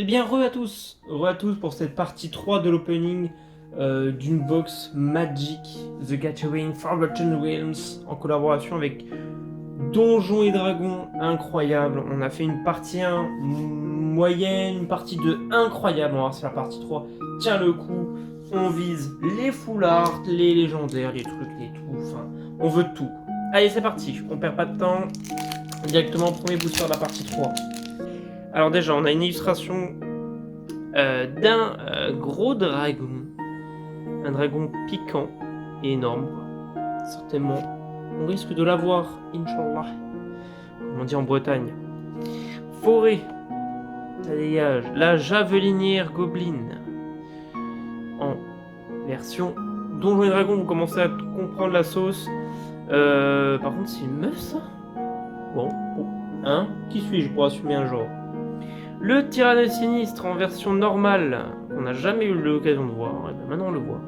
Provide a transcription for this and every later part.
Eh bien, re à tous pour cette partie 3 de l'opening d'une box Magic The Gathering Forgotten Realms en collaboration avec Donjons et Dragons. Incroyable. On a fait une partie 1 moyenne, une partie 2 incroyable. On va voir si la partie 3 tient le coup. On vise les full art, les légendaires, les trucs, les tout. Enfin, on veut tout. Allez, c'est parti. On perd pas de temps. Directement, premier booster de la partie 3. Alors déjà, on a une illustration d'un gros dragon. Un dragon piquant et énorme. Certainement, on risque de l'avoir, Inch'Allah. Comme on dit en Bretagne. Forêt. Ça dégage. La javelinière Goblin. En version Donjons et Dragons, vous commencez à comprendre la sauce. Par contre, c'est une meuf, ça? Bon. Hein? Qui suis-je pour assumer un genre? Le Tyrannus Sinistre en version normale, qu'on n'a jamais eu l'occasion de voir, et bien maintenant on le voit.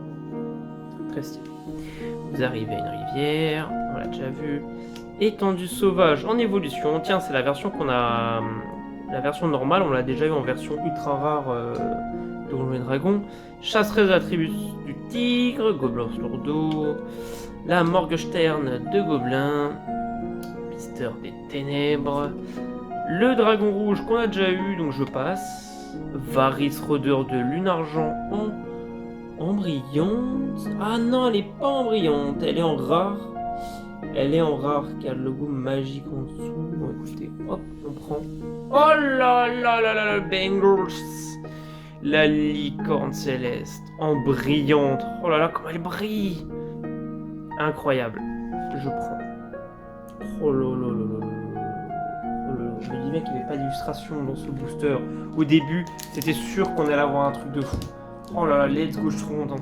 Très stylé. Vous arrivez à une rivière, on l'a déjà vu. Étendue sauvage en évolution. Tiens, c'est la version qu'on a. La version normale, on l'a déjà eu en version ultra rare de Donjons et Dragons. Chasseuse d'attributs du tigre, gobelin sur dos. La Morgenstern de gobelin. Pisteur des ténèbres. Le dragon rouge qu'on a déjà eu, donc je passe. Varys rôdeur de lune argent en brillante. Ah non, elle est pas en brillante, elle est en rare. Elle est en rare car le logo magique en dessous. Bon écoutez, hop, on prend. Oh là là là là là, Bengals. La licorne céleste en brillante. Oh là là, comment elle brille. Incroyable. Je prends. Oh là là là là. Je me disais qu'il n'y avait pas d'illustration dans ce booster. Au début, c'était sûr qu'on allait avoir un truc de fou. Oh là là, let's go, je suis trop content.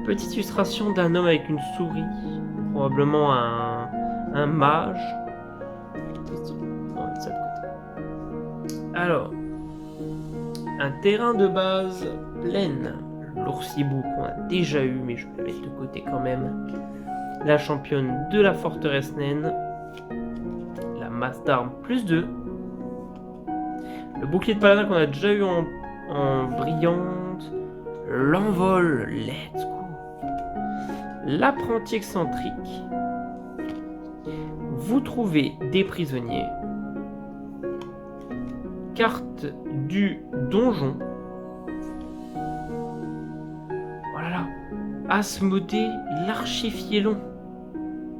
Petite illustration d'un homme avec une souris. Probablement un mage. On va mettre ça de côté. Alors, un terrain de base pleine. L'oursibou qu'on a déjà eu, mais je vais le mettre de côté quand même. La championne de la forteresse naine. Masse d'armes plus 2. Le bouclier de paladin qu'on a déjà eu en brillante. L'envol, let's go. L'apprenti excentrique. Vous trouvez des prisonniers. Carte du donjon. Voilà là. Asmodée, l'archifiélon.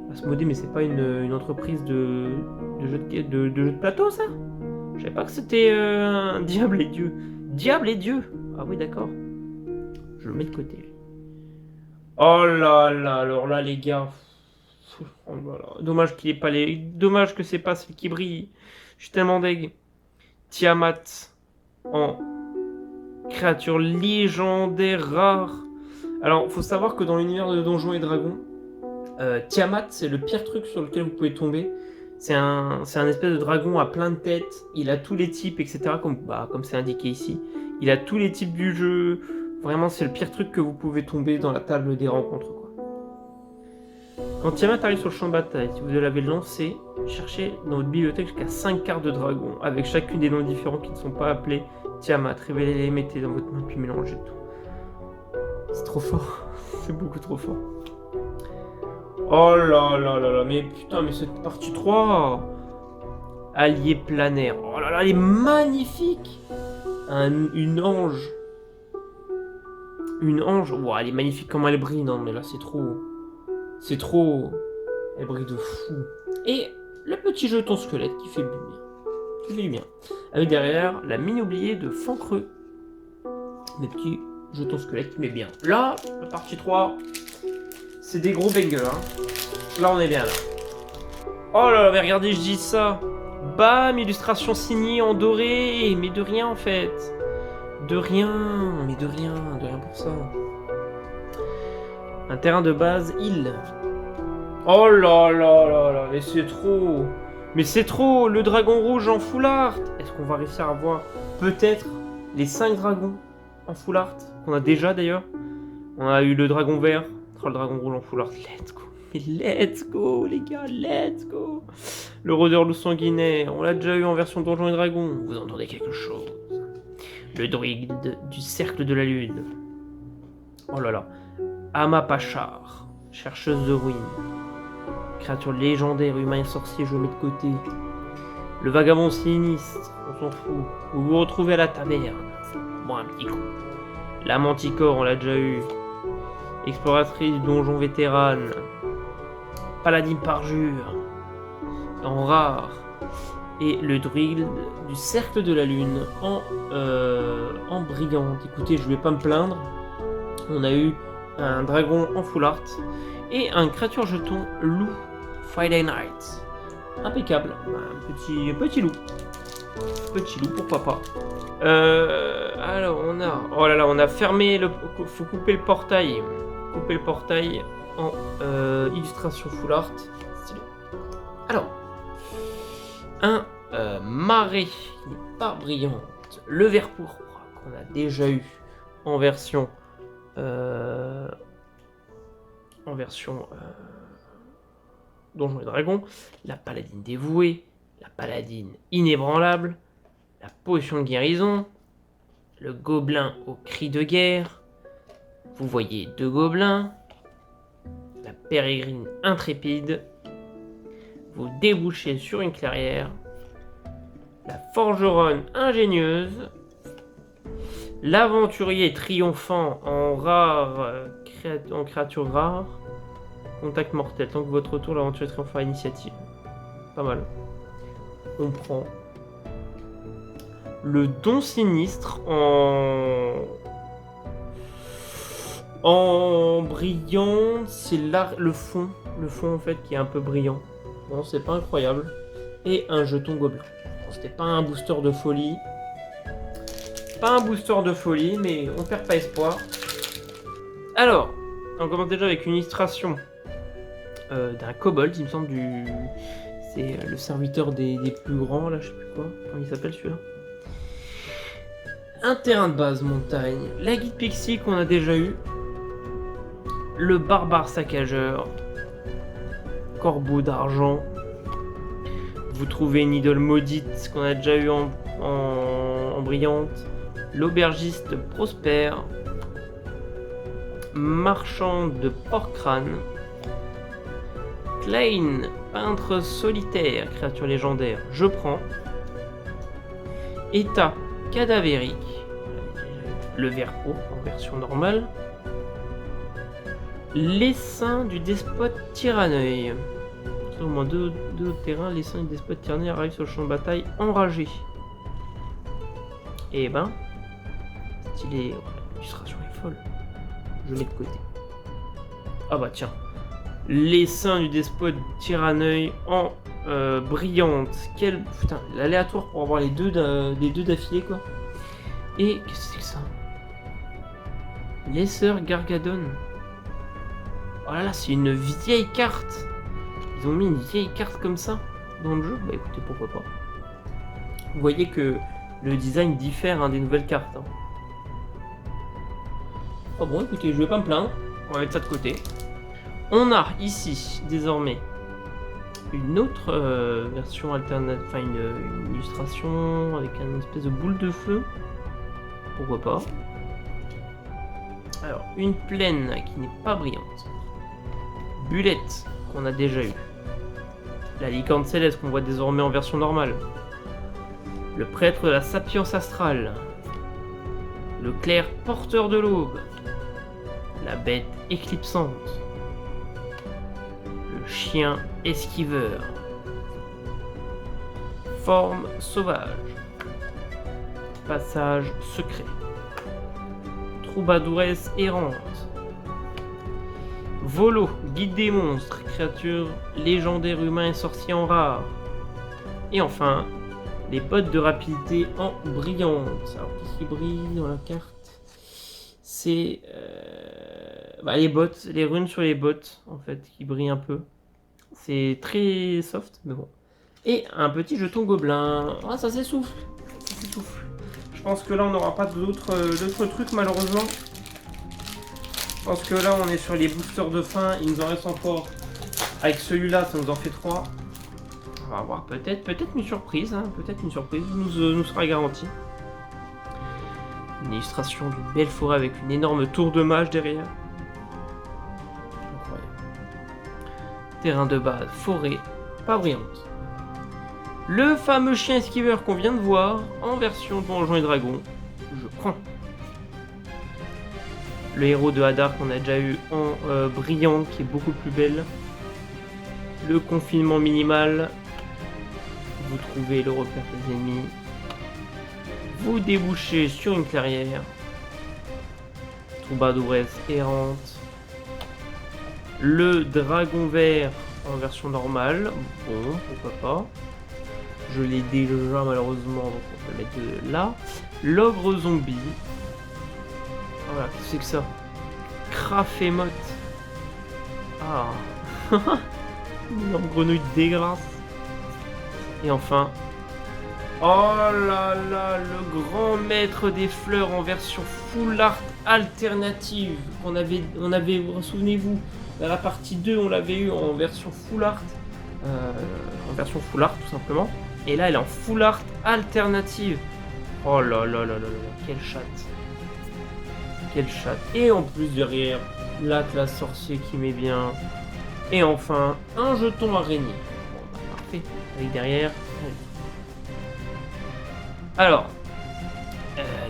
Asmodée, mais c'est pas une entreprise de jeu de plateau, ça? Je savais pas que c'était un Diable et Dieu. Diable et Dieu. Ah oui, d'accord. Je le mets de côté. Oh là là, alors là, les gars. Oh là là. Dommage qu'il ait pas les. Dommage que c'est pas celle qui brille. Je suis tellement deg. Tiamat en créature légendaire rare. Alors, faut savoir que dans l'univers de Donjons et Dragons, Tiamat, c'est le pire truc sur lequel vous pouvez tomber. C'est un espèce de dragon à plein de têtes. Il a tous les types, etc. Comme c'est indiqué ici. Il a tous les types du jeu. Vraiment, c'est le pire truc que vous pouvez tomber dans la table des rencontres, quoi. Quand Tiamat arrive sur le champ de bataille, si vous l'avez lancé, cherchez dans votre bibliothèque jusqu'à 5 cartes de dragon, avec chacune des noms différents qui ne sont pas appelés Tiamat. Révélez-les, mettez dans votre main, puis mélangez tout. C'est trop fort. C'est beaucoup trop fort. Oh là là là là, mais putain, mais cette partie 3, allié planaire, oh là là, elle est magnifique. Une ange. Une ange, wow, elle est magnifique comment elle brille, non mais là c'est trop. C'est trop. Elle brille de fou. Et le petit jeton squelette qui fait du bien. Qui fait du bien. Avec derrière la mine oubliée de Fancreux. Des petits jetons squelettes qui met bien. Là, la partie 3. C'est des gros bangers, hein. Là, on est bien, là. Oh là là, mais regardez, je dis ça. Bam, illustration signée en doré. Mais de rien, en fait. De rien. Mais de rien. De rien pour ça. Un terrain de base, île. Oh là là là là. Mais c'est trop. Mais c'est trop. Le dragon rouge en full art. Est-ce qu'on va réussir à voir peut-être les 5 dragons en full art qu'on a déjà, d'ailleurs. On a eu le dragon vert. Le dragon rouge en full art, let's go. Mais let's go, les gars, let's go. Le rôdeur loup sanguinaire, on l'a déjà eu en version Donjons et Dragons. Vous entendez quelque chose? Le druide du cercle de la lune. Oh là là. Amapachar, chercheuse de ruines. Créature légendaire, humain et sorcier, je le mets de côté. Le vagabond sinistre, on s'en fout. Vous vous retrouvez à la taverne. Bon, un petit coup. La manticore, on l'a déjà eu. Exploratrice du donjon vétérane. Paladine parjure. En rare. Et le druide du cercle de la lune en brillante. Écoutez, je vais pas me plaindre. On a eu un dragon en full art et un créature jeton loup Friday Night. Impeccable. Un petit loup. Petit loup, pourquoi pas. Alors on a... Oh là là, on a fermé le... Faut couper le portail. Couper le portail en illustration full art. Stylé. Alors, un marais qui n'est pas brillante. Le vert pourpre qu'on a déjà eu en version... Donjons et Dragons, la paladine dévouée, la paladine inébranlable, la potion de guérison, le gobelin au cri de guerre, vous voyez 2 gobelins, la pérégrine intrépide, vous débouchez sur une clairière, la forgeronne ingénieuse, l'aventurier triomphant en créature rare, contact mortel. Tant que votre tour, l'aventurier triomphant à initiative. Pas mal. On prend le don sinistre en brillant. C'est là le fond en fait qui est un peu brillant. Bon, c'est pas incroyable. Et un jeton gobelin. Bon, c'était pas un booster de folie. Pas un booster de folie, mais on perd pas espoir. Alors, on commence déjà avec une illustration d'un kobold, il me semble, c'est le serviteur des plus grands, là, je sais plus quoi. Comment il s'appelle celui-là? Un terrain de base montagne, la guide pixie qu'on a déjà eu, le barbare saccageur, corbeau d'argent. Vous trouvez une idole maudite qu'on a déjà eu en brillante. L'aubergiste prospère, marchand de porc-crâne, Klein, peintre solitaire, créature légendaire, je prends. État cadavérique, le vert pourpre en version normale. L'essaim du despote tyranneuil. Au moins 2 terrains, l'essaim du despote tyranneuil arrive sur le champ de bataille enragé. Et ben, stylé, l'illustration est folle. Je mets de côté. Ah bah tiens. L'essaim du despote tyranneuil en brillante. Quel... Putain, l'aléatoire pour avoir les deux d'affilée quoi. Et qu'est-ce que c'est que ça? Lesser Gargadon. Oh là là, c'est une vieille carte. Ils ont mis une vieille carte comme ça dans le jeu. Bah écoutez, pourquoi pas. Vous voyez que le design diffère des nouvelles cartes. Oh bon, écoutez, je vais pas me plaindre. On va mettre ça de côté. On a ici, désormais, une autre version alternative, enfin une illustration avec une espèce de boule de feu. Pourquoi pas. Alors, une plaine qui n'est pas brillante. Bulette, qu'on a déjà eu. La licorne céleste qu'on voit désormais en version normale. Le prêtre de la sapience astrale. Le clerc porteur de l'aube. La bête éclipsante. Le chien esquiveur. Forme sauvage. Passage secret. Troubadouresse errante. Volo, guide des monstres, créature légendaire humain et sorcier en rare. Et enfin, les bottes de rapidité en brillante. Alors, qu'est-ce qui brille dans la carte? C'est les bottes, les runes sur les bottes, en fait, qui brillent un peu. C'est très soft, mais bon. Et un petit jeton gobelin. Ah, ça s'essouffle. Ça s'essouffle. Je pense que là, on n'aura pas d'autres trucs, malheureusement. Je pense que là, on est sur les boosters de fin. Il nous en reste encore. Avec celui-là, ça nous en fait 3. On va avoir peut-être une surprise. Peut-être une surprise nous sera garantie. Une illustration d'une belle forêt avec une énorme tour de mage derrière. Incroyable. Terrain de base, forêt, pas brillante. Le fameux chien esquiveur qu'on vient de voir en version Donjons et Dragons, je prends. Le héros de Hadar qu'on a déjà eu en brillante, qui est beaucoup plus belle. Le confinement minimal. Vous trouvez le repère des ennemis. Vous débouchez sur une clairière. Troubadouresse errante. Le dragon vert en version normale. Bon, pourquoi pas. Je l'ai déjà malheureusement, donc on peut le mettre de là. L'ogre zombie. Voilà, qu'est-ce que c'est que ça? Crafémote. Ah. Une énorme grenouille dégueulasse. Et enfin. Oh là là, le grand maître des fleurs en version full art alternative. On avait, souvenez-vous, dans la partie 2, on l'avait eu en version full art. En version full art tout simplement. Et là, elle est en full art alternative. Oh là là là là là, quelle chatte. Quelle chatte. Et en plus derrière, la classe sorcier qui met bien. Et enfin, un jeton araignée. Bon, bah, parfait. Avec derrière. Alors,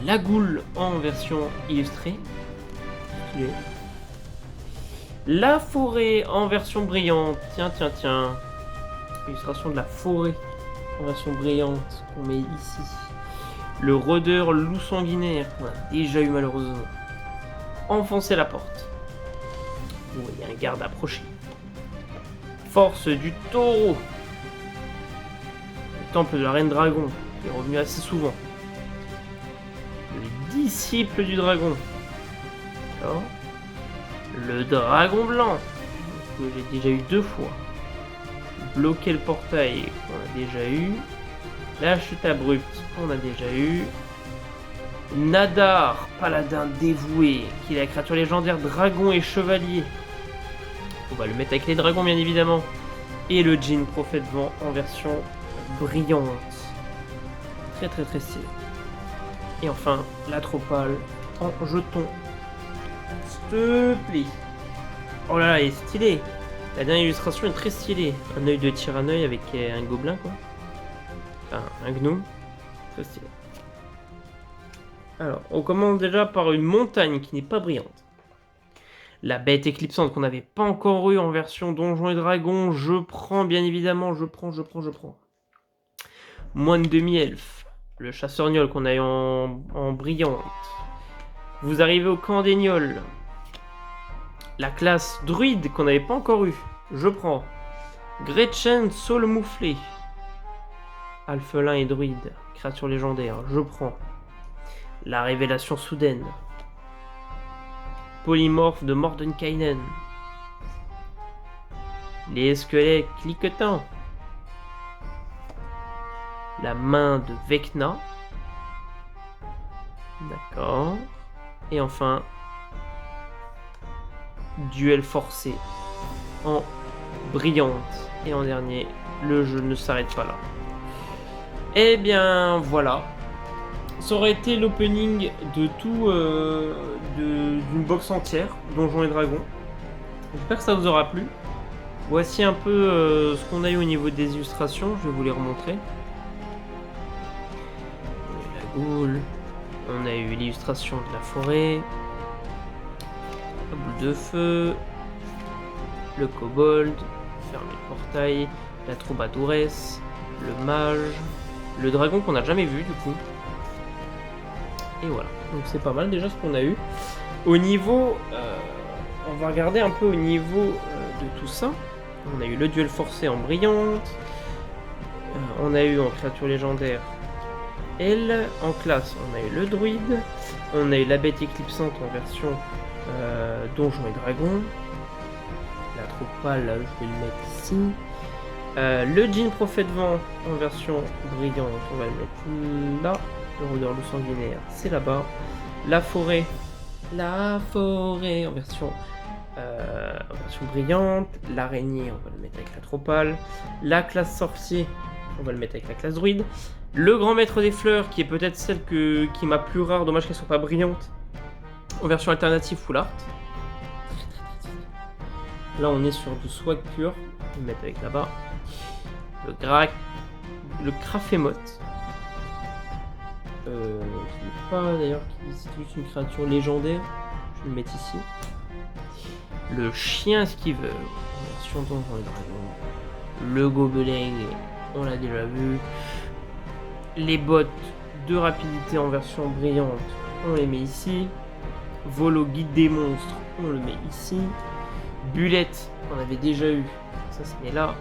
la goule en version illustrée. La forêt en version brillante. Tiens, tiens, tiens. Illustration de la forêt en version brillante qu'on met ici. Le rôdeur loup sanguinaire qu'on a déjà eu malheureusement. Enfoncer la porte. Vous voyez un garde approcher. Force du taureau. Le temple de la reine dragon qui est revenu assez souvent. Le disciple du dragon. D'accord. Le dragon blanc que j'ai déjà eu 2 fois. Bloquer le portail qu'on a déjà eu. La chute abrupte qu'on a déjà eu. Nadar, paladin dévoué, qui est la créature légendaire dragon et chevalier. On va le mettre avec les dragons bien évidemment. Et le djinn prophète vent en version brillante. Très très très stylé. Et enfin, la tropale en jeton. S'il te plaît. Oh là là, il est stylé. La dernière illustration est très stylée. Un œil de tyranneuil avec un gobelin quoi. Enfin, un gnome. Très stylé. Alors, on commence déjà par une montagne qui n'est pas brillante. La bête éclipsante qu'on n'avait pas encore eu en version Donjons et Dragons. Je prends, bien évidemment, je prends. Moine demi-elfe. Le chasseur gnol qu'on a eu en brillante. Vous arrivez au camp des gnolls. La classe druide qu'on n'avait pas encore eu. Je prends. Gretchen Saule Mouflé. Alphelin et druide. Créature légendaire. Je prends. La révélation soudaine. Polymorphe de Mordenkainen. Les squelettes cliquetants. La main de Vecna. D'accord. Et enfin, duel forcé en brillante. Et en dernier, le jeu ne s'arrête pas là. Eh bien, voilà. Ça aurait été l'opening de tout, d'une box entière, Donjons et Dragons. J'espère que ça vous aura plu. Voici un peu ce qu'on a eu au niveau des illustrations, je vais vous les remontrer. La goule, on a eu l'illustration de la forêt, la boule de feu, le kobold, fermer le portail, la troubadouresse, le mage, le dragon qu'on n'a jamais vu du coup. Et voilà, donc c'est pas mal déjà ce qu'on a eu. Au niveau, on va regarder un peu au niveau de tout ça. On a eu le duel forcé en brillante. On a eu en créature légendaire elle. En classe, on a eu le druide. On a eu la bête éclipsante en version Donjons et Dragons. La tropale, je vais le mettre ici. Le djinn prophète vent en version brillante, on va le mettre là. Le rôdeur loup sanguinaire, c'est là-bas. La forêt en version brillante. L'araignée, on va le mettre avec la tropale. La classe sorcier, on va le mettre avec la classe druide. Le grand maître des fleurs, qui est peut-être celle qui m'a plus rare, dommage qu'elle soit pas brillante, en version alternative full art. Là on est sur du swag pur, je vais le mettre avec là-bas. Le Crafémote. Qui n'est pas d'ailleurs, c'est juste une créature légendaire. Je vais le mettre ici. Le chien esquiveur, en version Donjons et Dragons. Le gobelin, on l'a déjà vu. Les bottes de rapidité en version brillante, on les met ici. Volo guide des monstres, on le met ici. Bulette, on avait déjà eu, ça se met là.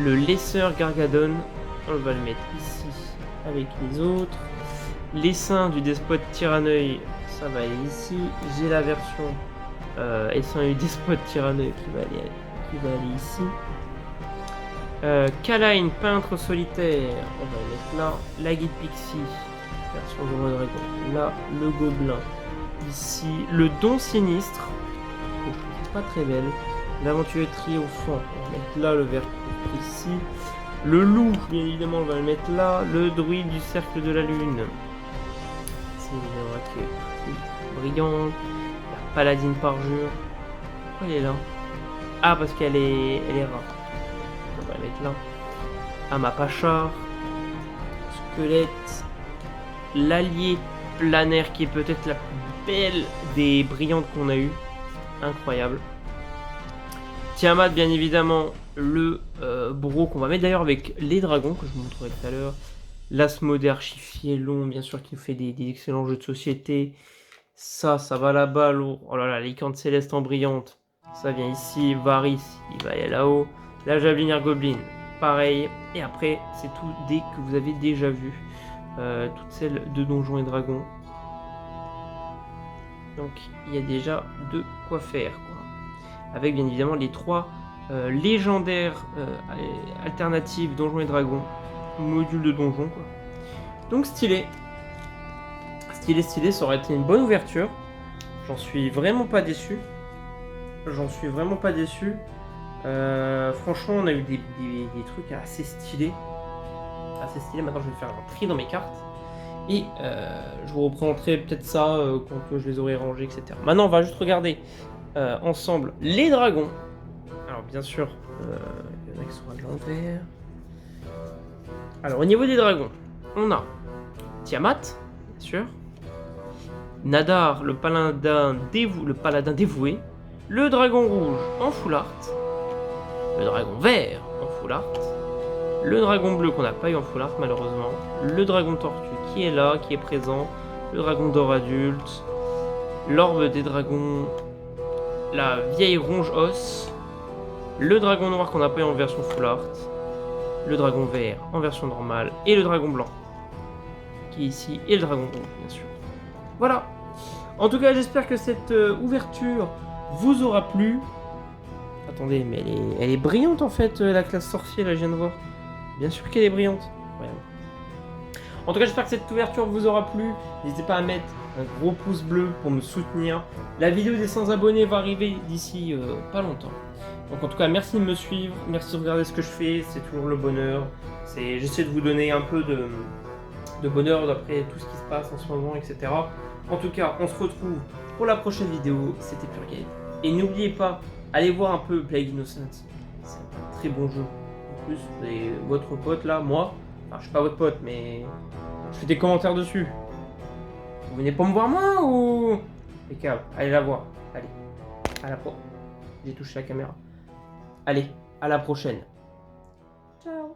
Le laisseur Gargadon, on va le mettre ici avec les autres. L'essaim du despote Tyranneuil, ça va aller ici. J'ai la version essaim du despote Tyranneuil qui va aller ici. Kaline, peintre solitaire, on va le mettre là. La guide Pixie, version Donjons et Dragons, là. Le gobelin, ici. Le don sinistre, pas très belle. L'aventurier triomphant, on va mettre là. Le vert ici. Le loup, bien évidemment, on va le mettre là. Le druide du cercle de la lune, c'est une brillante. La paladine parjure, pourquoi elle est là? Ah, parce qu'elle est rare. On va la mettre là. Amapachar, squelette, l'allié planaire qui est peut-être la plus belle des brillantes qu'on a eu. Incroyable. Tiamat, bien évidemment, le bro qu'on va mettre d'ailleurs avec les dragons que je vous montrerai tout à l'heure. L'Asmodée archifié long, bien sûr, qui nous fait des excellents jeux de société. Ça va là-bas. Oh là là, les licorne céleste en brillante. Ça vient ici. Varys, il va aller là-haut. La javelinière Goblin, pareil. Et après, c'est tout dès que vous avez déjà vu. Toutes celles de Donjons et Dragons. Donc, il y a déjà de quoi faire, quoi. Avec, bien évidemment, les 3 légendaires alternatives Donjons et Dragons. Module de donjon, quoi. Donc, stylé. Stylé, ça aurait été une bonne ouverture. J'en suis vraiment pas déçu. Franchement, on a eu des trucs assez stylés. Maintenant, je vais faire un tri dans mes cartes. Et je vous représenterai peut-être ça quand je les aurai rangés, etc. Maintenant, on va juste regarder ensemble les dragons. Alors, bien sûr, il y en a qui sont à l'envers. Alors, au niveau des dragons, on a Tiamat, bien sûr. Nadar, le paladin dévoué. Le dragon rouge en full art. Le dragon vert en full art. Le dragon bleu qu'on n'a pas eu en full art malheureusement. Le dragon tortue qui est là, qui est présent. Le dragon d'or adulte. L'orbe des dragons. La vieille ronge os. Le dragon noir qu'on n'a pas eu en version full art. Le dragon vert en version normale. Et le dragon blanc qui est ici. Et le dragon rouge bien sûr. Voilà. En tout cas j'espère que cette ouverture vous aura plu. Attendez, mais elle est brillante en fait, la classe sorcier, là je viens de voir. Bien sûr qu'elle est brillante. Ouais. En tout cas, j'espère que cette ouverture vous aura plu. N'hésitez pas à mettre un gros pouce bleu pour me soutenir. La vidéo des 100 abonnés va arriver d'ici pas longtemps. Donc en tout cas, merci de me suivre, merci de regarder ce que je fais, c'est toujours le bonheur. J'essaie de vous donner un peu de bonheur d'après tout ce qui se passe en ce moment, etc. En tout cas, on se retrouve pour la prochaine vidéo. C'était Purgate. Et n'oubliez pas, allez voir un peu Plague Innocence. C'est un très bon jeu. En plus, vous avez votre pote là, moi. Enfin, je suis pas votre pote, mais je fais des commentaires dessus. Vous venez pas me voir moi ou... Les câbles, allez la voir. Allez, à la prochaine. J'ai touché la caméra. Allez, à la prochaine. Ciao.